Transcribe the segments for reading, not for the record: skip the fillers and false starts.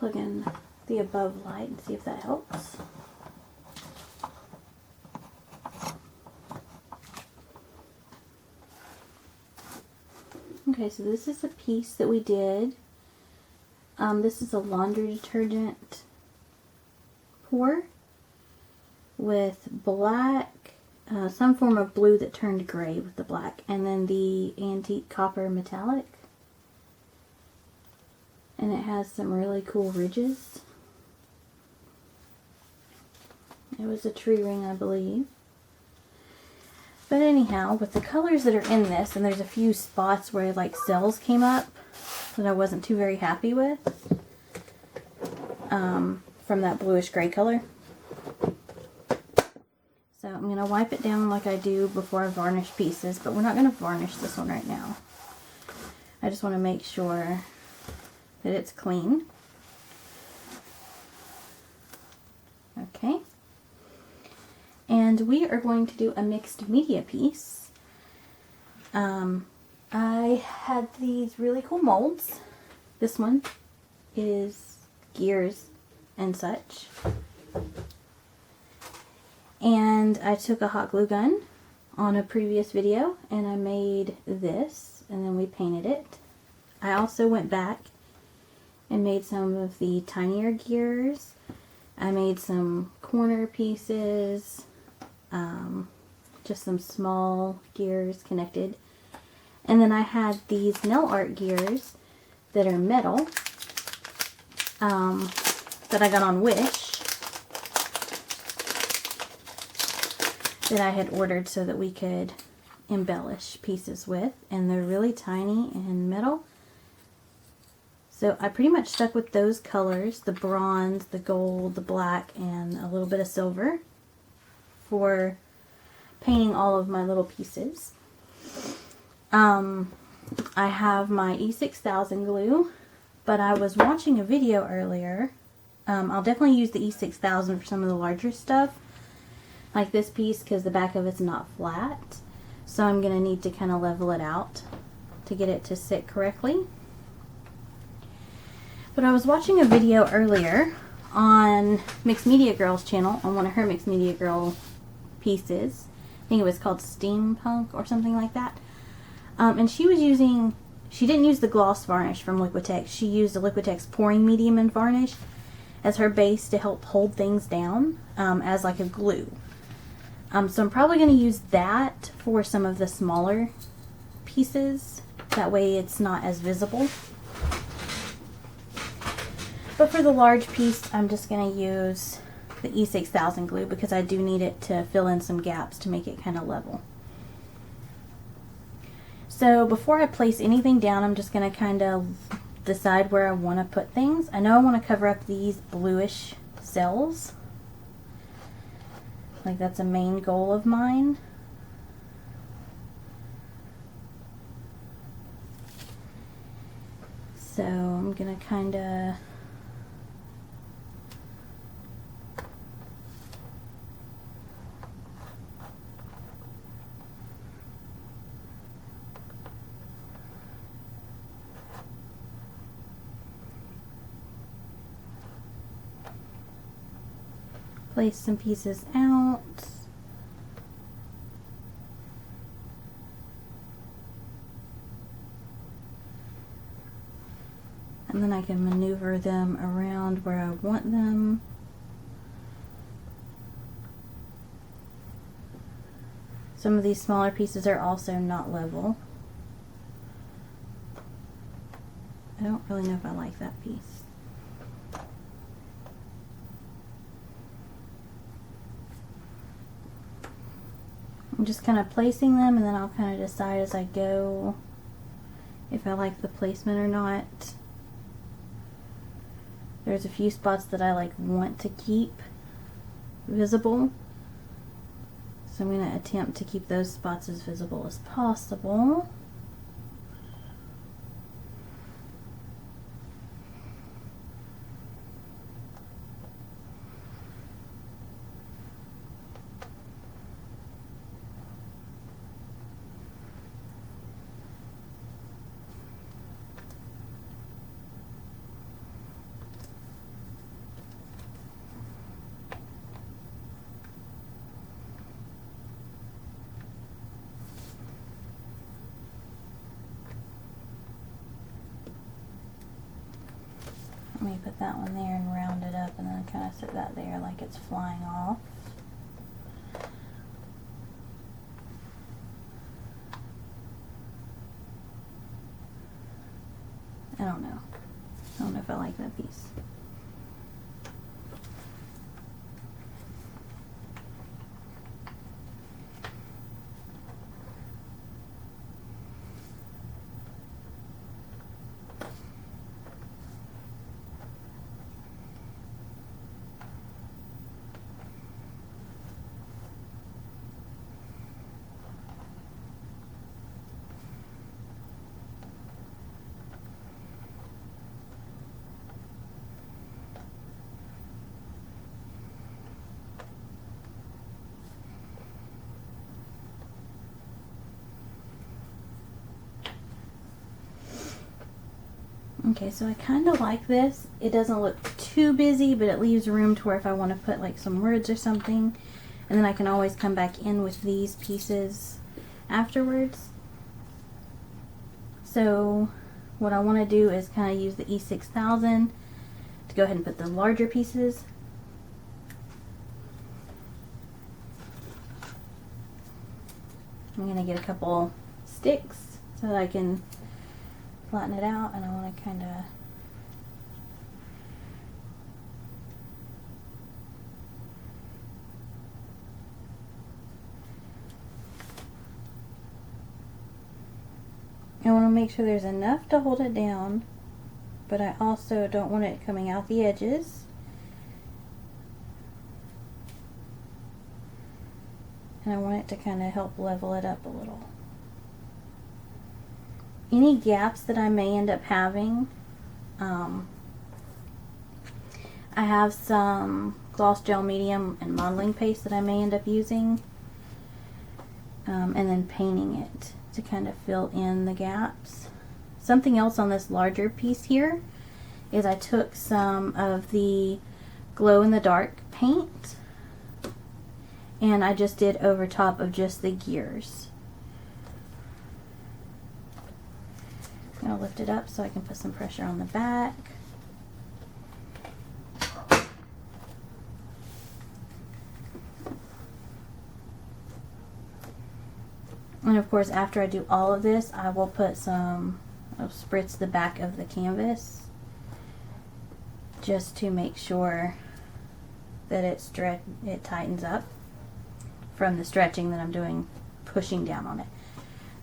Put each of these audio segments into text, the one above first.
plug in the above light and see if that helps. Okay, so this is a piece that we did. This is a laundry detergent pour with black, some form of blue that turned gray with the black, and then the antique copper metallic. And it has some really cool ridges. It was a tree ring, I believe. But anyhow, with the colors that are in this, and there's a few spots where like cells came up that I wasn't too very happy with, from that bluish gray color. So I'm going to wipe it down like I do before I varnish pieces, but we're not going to varnish this one right now. I just want to make sure that it's clean. Okay. And we are going to do a mixed media piece. I had these really cool molds. This one is gears and such. And I took a hot glue gun on a previous video and I made this, and then we painted it. I also went back and made some of the tinier gears. I made some corner pieces, just some small gears connected. And then I had these nail art gears that are metal, that I got on Wish, that I had ordered so that we could embellish pieces with. And they're really tiny and metal. So I pretty much stuck with those colors, the bronze, the gold, the black, and a little bit of silver for painting all of my little pieces. I have my E6000 glue, but I was watching a video earlier. I'll definitely use the E6000 for some of the larger stuff, like this piece, because the back of it's not flat. So I'm going to need to kind of level it out to get it to sit correctly. But I was watching a video earlier on Mixed Media Girl's channel, on one of her Mixed Media Girl pieces. I think it was called Steampunk or something like that. And she was using, she didn't use the gloss varnish from Liquitex. She used a Liquitex pouring medium and varnish as her base to help hold things down, as like a glue. So I'm probably going to use that for some of the smaller pieces. That way it's not as visible. But for the large piece, I'm just going to use the E6000 glue because I do need it to fill in some gaps to make it kind of level. So before I place anything down, I'm just going to kind of decide where I want to put things. I know I want to cover up these bluish cells. Like that's a main goal of mine. So I'm going to kind of place some pieces out. And then I can maneuver them around where I want them. Some of these smaller pieces are also not level. I don't really know if I like that piece. I'm just kind of placing them, and then I'll kind of decide as I go if I like the placement or not. There's a few spots that I want to keep visible, so I'm going to attempt to keep those spots as visible as possible. Let me put that one there and round it up and then kind of set that there like it's flying off. I don't know. I don't know if I like that piece. Okay, so I kind of like this. It doesn't look too busy, but it leaves room to where if I want to put like some words or something, and then I can always come back in with these pieces afterwards. So what I want to do is kind of use the E6000 to go ahead and put the larger pieces. I'm going to get a couple sticks so that I can flatten it out, and I want to kind of make sure there's enough to hold it down, but I also don't want it coming out the edges. And I want it to kind of help level it up a little. Any gaps that I may end up having, I have some gloss gel medium and modeling paste that I may end up using, and then painting it to kind of fill in the gaps. Something else on this larger piece here is I took some of the glow in the dark paint and I just did over top of just the gears. I'm going to lift it up so I can put some pressure on the back. And of course, after I do all of this, I will put some, I'll spritz the back of the canvas just to make sure that it tightens up from the stretching that I'm doing, pushing down on it.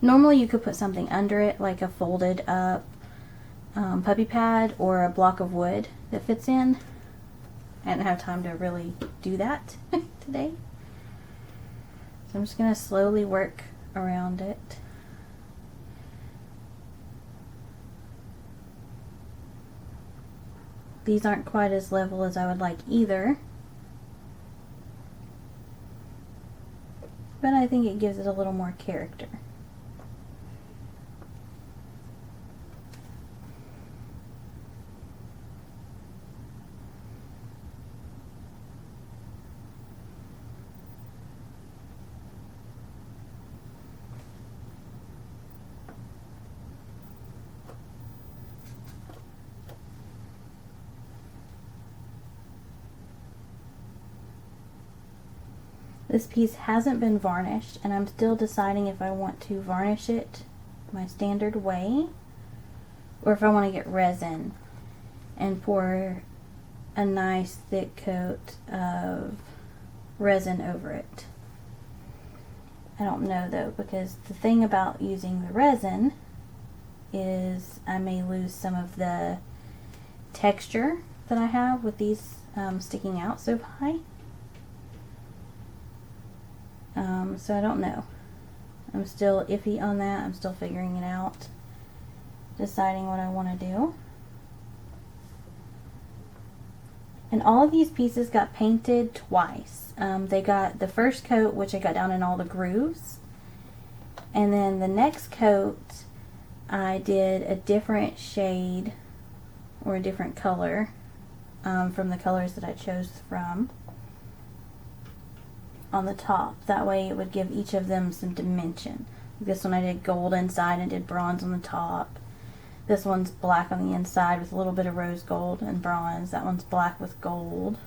Normally you could put something under it, like a folded up puppy pad or a block of wood that fits in. I didn't have time to really do that today. So I'm just going to slowly work around it. These aren't quite as level as I would like either, but I think it gives it a little more character. This piece hasn't been varnished, and I'm still deciding if I want to varnish it my standard way or if I want to get resin and pour a nice thick coat of resin over it. I don't know though, because the thing about using the resin is I may lose some of the texture that I have with these sticking out so high. So I don't know. I'm still iffy on that. I'm still figuring it out, deciding what I want to do. And all of these pieces got painted twice. They got the first coat, which I got down in all the grooves, and then the next coat I did a different shade or a different color from the colors that I chose from on the top. That way it would give each of them some dimension. This one I did gold inside and did bronze on the top. This one's black on the inside with a little bit of rose gold and bronze. That one's black with gold.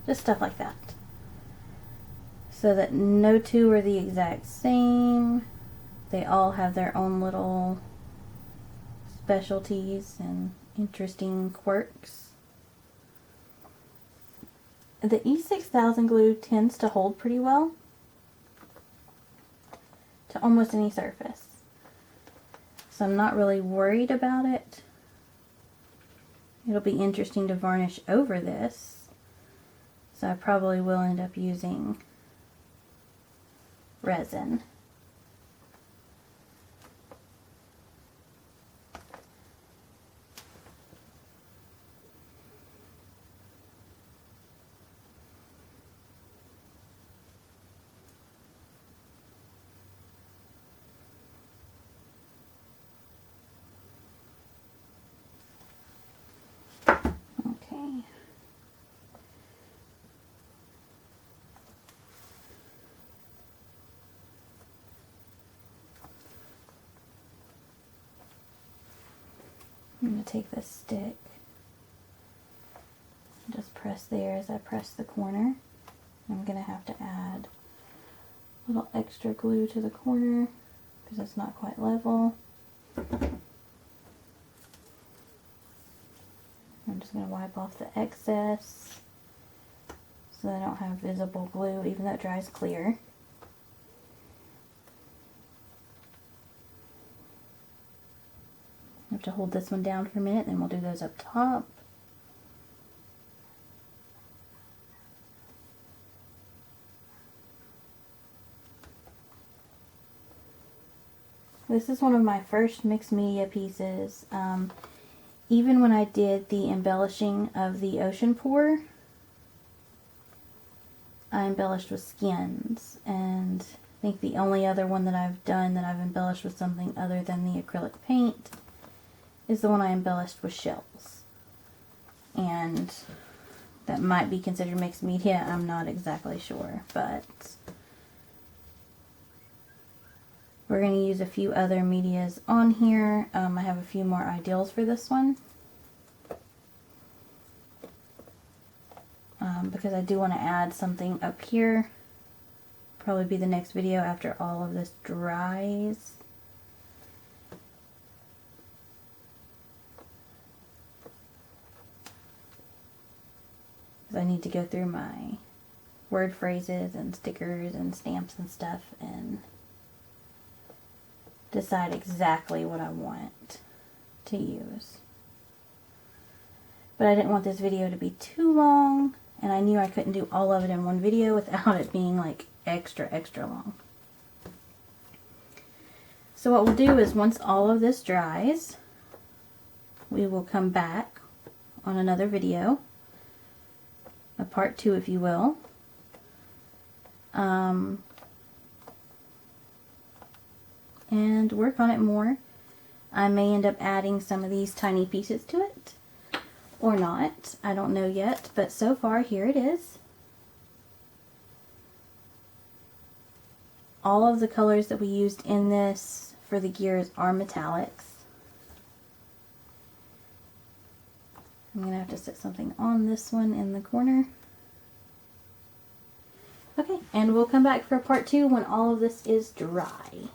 Just stuff like that. So that no two are the exact same. They all have their own little specialties and interesting quirks. The E6000 glue tends to hold pretty well to almost any surface. So I'm not really worried about it. It'll be interesting to varnish over this. So I probably will end up using resin. Okay. I'm going to take this stick and just press there as I press the corner. I'm going to have to add a little extra glue to the corner because it's not quite level. I'm just going to wipe off the excess so that I don't have visible glue even though it dries clear. I have to hold this one down for a minute, then we'll do those up top. This is one of my first mixed media pieces. Even when I did the embellishing of the ocean pour, I embellished with skins, and I think the only other one that I've done that I've embellished with something other than the acrylic paint is the one I embellished with shells. And that might be considered mixed media, I'm not exactly sure, but we're going to use a few other medias on here. I have a few more ideals for this one. Because I do want to add something up here. Probably be the next video after all of this dries. Because I need to go through my word phrases and stickers and stamps and stuff and decide exactly what I want to use. But I didn't want this video to be too long, and I knew I couldn't do all of it in one video without it being like extra long. So what we'll do is once all of this dries, we will come back on another video, a part 2 if you will. And work on it more. I may end up adding some of these tiny pieces to it or not. I don't know yet, but so far here it is. All of the colors that we used in this for the gears are metallics. I'm going to have to stick something on this one in the corner. Okay, and we'll come back for part 2 when all of this is dry.